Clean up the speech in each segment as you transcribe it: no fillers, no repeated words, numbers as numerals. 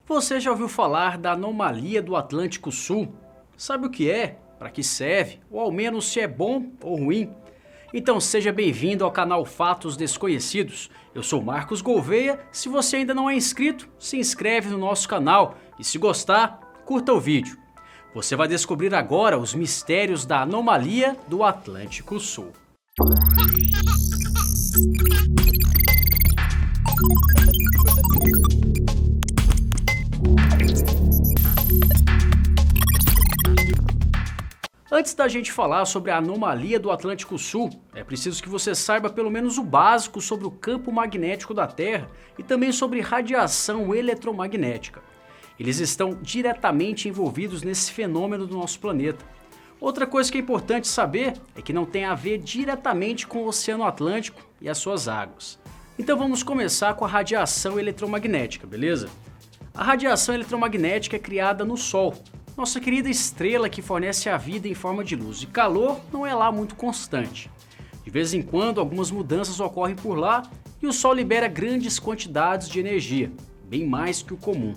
Você já ouviu falar da anomalia do Atlântico Sul? Sabe o que é? Para que serve? Ou ao menos se é bom ou ruim? Então seja bem-vindo ao canal Fatos Desconhecidos. Eu sou Marcos Gouveia. Se você ainda não é inscrito, se inscreve no nosso canal e se gostar, curta o vídeo. Você vai descobrir agora os mistérios da anomalia do Atlântico Sul. Antes da gente falar sobre a anomalia do Atlântico Sul, é preciso que você saiba pelo menos o básico sobre o campo magnético da Terra e também sobre radiação eletromagnética. Eles estão diretamente envolvidos nesse fenômeno do nosso planeta. Outra coisa que é importante saber é que não tem a ver diretamente com o Oceano Atlântico e as suas águas. Então vamos começar com a radiação eletromagnética, beleza? A radiação eletromagnética é criada no Sol. Nossa querida estrela que fornece a vida em forma de luz e calor não é lá muito constante. De vez em quando algumas mudanças ocorrem por lá e o Sol libera grandes quantidades de energia, bem mais que o comum.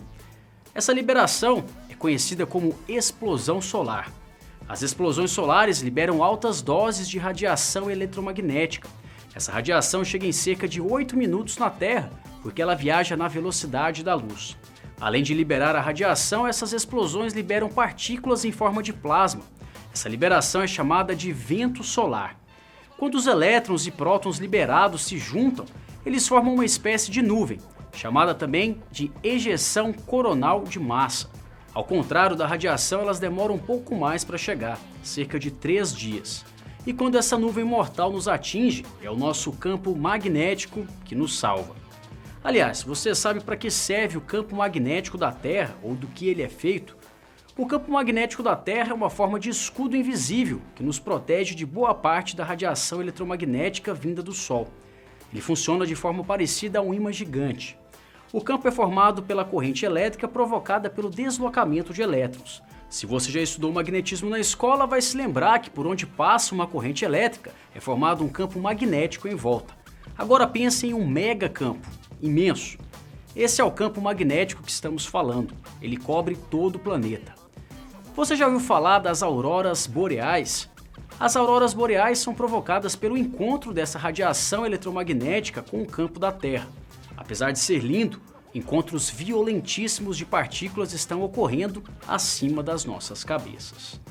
Essa liberação é conhecida como explosão solar. As explosões solares liberam altas doses de radiação eletromagnética. Essa radiação chega em cerca de 8 minutos na Terra, porque ela viaja na velocidade da luz. Além de liberar a radiação, essas explosões liberam partículas em forma de plasma. Essa liberação é chamada de vento solar. Quando os elétrons e prótons liberados se juntam, eles formam uma espécie de nuvem, chamada também de ejeção coronal de massa. Ao contrário da radiação, elas demoram um pouco mais para chegar, cerca de 3 dias. E quando essa nuvem mortal nos atinge, é o nosso campo magnético que nos salva. Aliás, você sabe para que serve o campo magnético da Terra ou do que ele é feito? O campo magnético da Terra é uma forma de escudo invisível que nos protege de boa parte da radiação eletromagnética vinda do Sol. Ele funciona de forma parecida a um ímã gigante. O campo é formado pela corrente elétrica provocada pelo deslocamento de elétrons. Se você já estudou magnetismo na escola, vai se lembrar que por onde passa uma corrente elétrica é formado um campo magnético em volta. Agora pense em um megacampo, imenso. Esse é o campo magnético que estamos falando. Ele cobre todo o planeta. Você já ouviu falar das auroras boreais? As auroras boreais são provocadas pelo encontro dessa radiação eletromagnética com o campo da Terra. Apesar de ser lindo, encontros violentíssimos de partículas estão ocorrendo acima das nossas cabeças.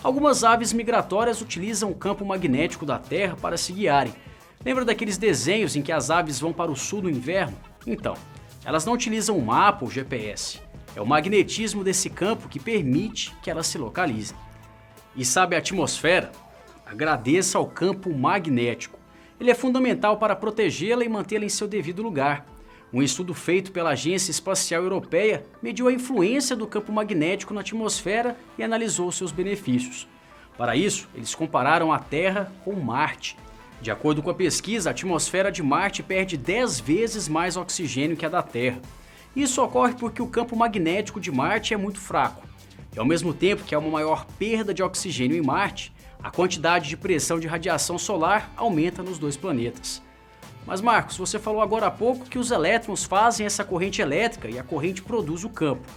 Algumas aves migratórias utilizam o campo magnético da Terra para se guiarem. Lembra daqueles desenhos em que as aves vão para o sul no inverno? Então, elas não utilizam um mapa ou GPS. É o magnetismo desse campo que permite que elas se localizem. E sabe a atmosfera? Agradeça ao campo magnético. Ele é fundamental para protegê-la e mantê-la em seu devido lugar. Um estudo feito pela Agência Espacial Europeia mediu a influência do campo magnético na atmosfera e analisou seus benefícios. Para isso, eles compararam a Terra com Marte. De acordo com a pesquisa, a atmosfera de Marte perde 10 vezes mais oxigênio que a da Terra. Isso ocorre porque o campo magnético de Marte é muito fraco. E ao mesmo tempo que há uma maior perda de oxigênio em Marte, a quantidade de pressão de radiação solar aumenta nos dois planetas. Mas Marcos, você falou agora há pouco que os elétrons fazem essa corrente elétrica e a corrente produz o campo.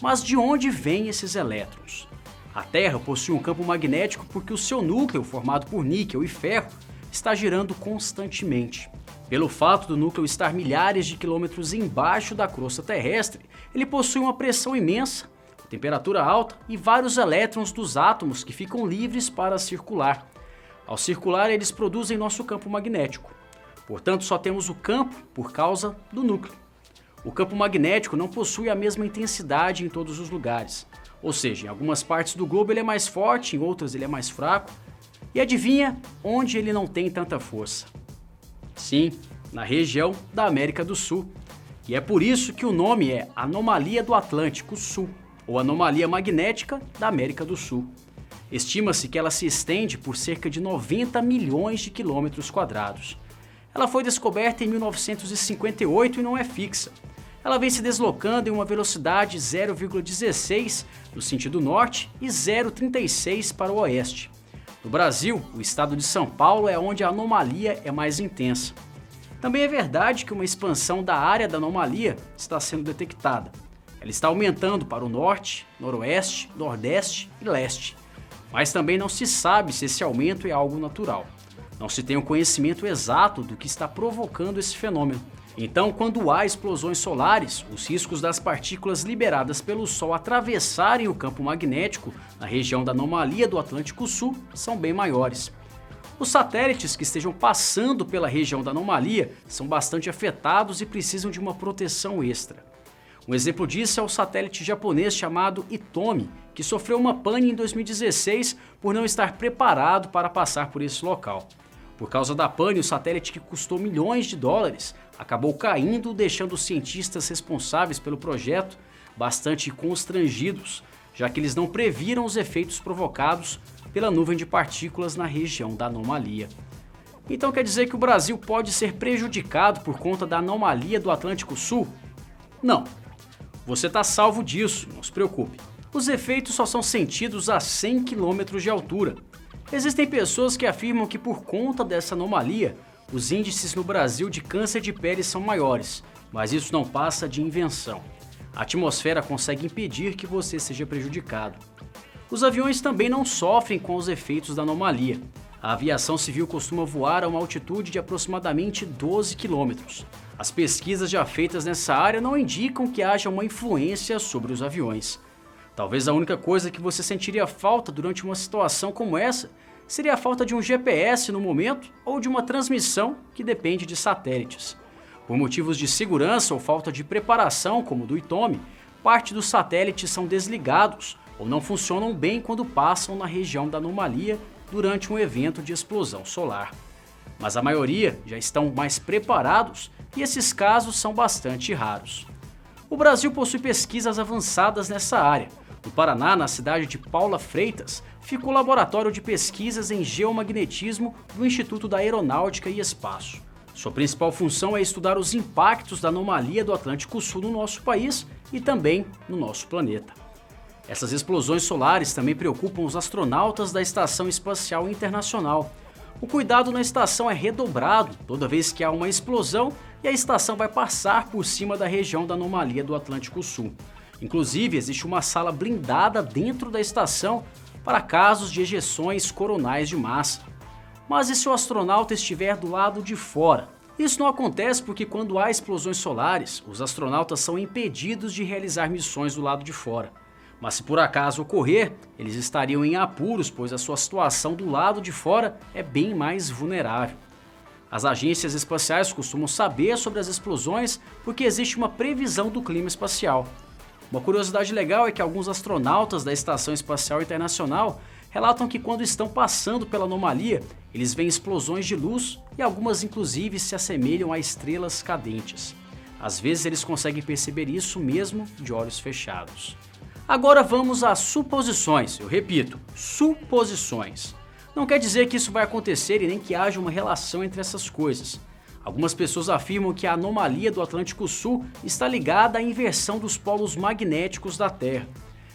Mas de onde vêm esses elétrons? A Terra possui um campo magnético porque o seu núcleo, formado por níquel e ferro, está girando constantemente. Pelo fato do núcleo estar milhares de quilômetros embaixo da crosta terrestre, ele possui uma pressão imensa, temperatura alta e vários elétrons dos átomos que ficam livres para circular. Ao circular, eles produzem nosso campo magnético. Portanto, só temos o campo por causa do núcleo. O campo magnético não possui a mesma intensidade em todos os lugares. Ou seja, em algumas partes do globo ele é mais forte, em outras ele é mais fraco. E adivinha onde ele não tem tanta força? Sim, na região da América do Sul. E é por isso que o nome é Anomalia do Atlântico Sul, ou Anomalia Magnética da América do Sul. Estima-se que ela se estende por cerca de 90 milhões de quilômetros quadrados. Ela foi descoberta em 1958 e não é fixa. Ela vem se deslocando em uma velocidade 0,16 no sentido norte e 0,36 para o oeste. No Brasil, o estado de São Paulo é onde a anomalia é mais intensa. Também é verdade que uma expansão da área da anomalia está sendo detectada. É Ela está aumentando para o norte, noroeste, nordeste e leste. Mas também não se sabe se esse aumento é algo natural. Não se tem um conhecimento exato do que está provocando esse fenômeno. Então, quando há explosões solares, os riscos das partículas liberadas pelo Sol atravessarem o campo magnético na região da anomalia do Atlântico Sul são bem maiores. Os satélites que estejam passando pela região da anomalia são bastante afetados e precisam de uma proteção extra. Um exemplo disso é o satélite japonês chamado Hitomi, que sofreu uma pane em 2016 por não estar preparado para passar por esse local. Por causa da pane, o satélite, que custou milhões de dólares, acabou caindo, deixando os cientistas responsáveis pelo projeto bastante constrangidos, já que eles não previram os efeitos provocados pela nuvem de partículas na região da anomalia. Então quer dizer que o Brasil pode ser prejudicado por conta da anomalia do Atlântico Sul? Não. Você está salvo disso, não se preocupe. Os efeitos só são sentidos a 100 km de altura. Existem pessoas que afirmam que por conta dessa anomalia, os índices no Brasil de câncer de pele são maiores, mas isso não passa de invenção. A atmosfera consegue impedir que você seja prejudicado. Os aviões também não sofrem com os efeitos da anomalia. A aviação civil costuma voar a uma altitude de aproximadamente 12 km. As pesquisas já feitas nessa área não indicam que haja uma influência sobre os aviões. Talvez a única coisa que você sentiria falta durante uma situação como essa seria a falta de um GPS no momento ou de uma transmissão que depende de satélites. Por motivos de segurança ou falta de preparação, como o do Hitomi, parte dos satélites são desligados ou não funcionam bem quando passam na região da anomalia durante um evento de explosão solar. Mas a maioria já estão mais preparados e esses casos são bastante raros. O Brasil possui pesquisas avançadas nessa área. No Paraná, na cidade de Paula Freitas, fica o Laboratório de Pesquisas em Geomagnetismo do Instituto da Aeronáutica e Espaço. Sua principal função é estudar os impactos da anomalia do Atlântico Sul no nosso país e também no nosso planeta. Essas explosões solares também preocupam os astronautas da Estação Espacial Internacional. O cuidado na estação é redobrado toda vez que há uma explosão e a estação vai passar por cima da região da anomalia do Atlântico Sul. Inclusive, existe uma sala blindada dentro da estação para casos de ejeções coronais de massa. Mas e se o astronauta estiver do lado de fora? Isso não acontece porque quando há explosões solares, os astronautas são impedidos de realizar missões do lado de fora. Mas se por acaso ocorrer, eles estariam em apuros, pois a sua situação do lado de fora é bem mais vulnerável. As agências espaciais costumam saber sobre as explosões porque existe uma previsão do clima espacial. Uma curiosidade legal é que alguns astronautas da Estação Espacial Internacional relatam que quando estão passando pela anomalia, eles veem explosões de luz e algumas inclusive se assemelham a estrelas cadentes. Às vezes eles conseguem perceber isso mesmo de olhos fechados. Agora vamos às suposições, eu repito, suposições. Não quer dizer que isso vai acontecer e nem que haja uma relação entre essas coisas. Algumas pessoas afirmam que a anomalia do Atlântico Sul está ligada à inversão dos polos magnéticos da Terra.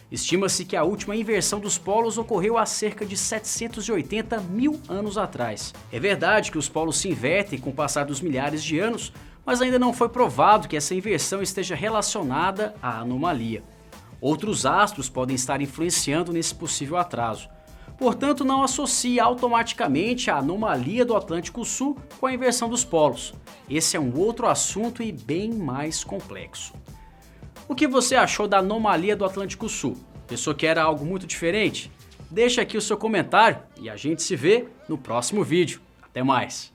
Estima-se que a última inversão dos polos ocorreu há cerca de 780 mil anos atrás. É verdade que os polos se invertem com o passar dos milhares de anos, mas ainda não foi provado que essa inversão esteja relacionada à anomalia. Outros astros podem estar influenciando nesse possível atraso. Portanto, não associe automaticamente a anomalia do Atlântico Sul com a inversão dos polos. Esse é um outro assunto e bem mais complexo. O que você achou da anomalia do Atlântico Sul? Pensou que era algo muito diferente? Deixa aqui o seu comentário e a gente se vê no próximo vídeo. Até mais!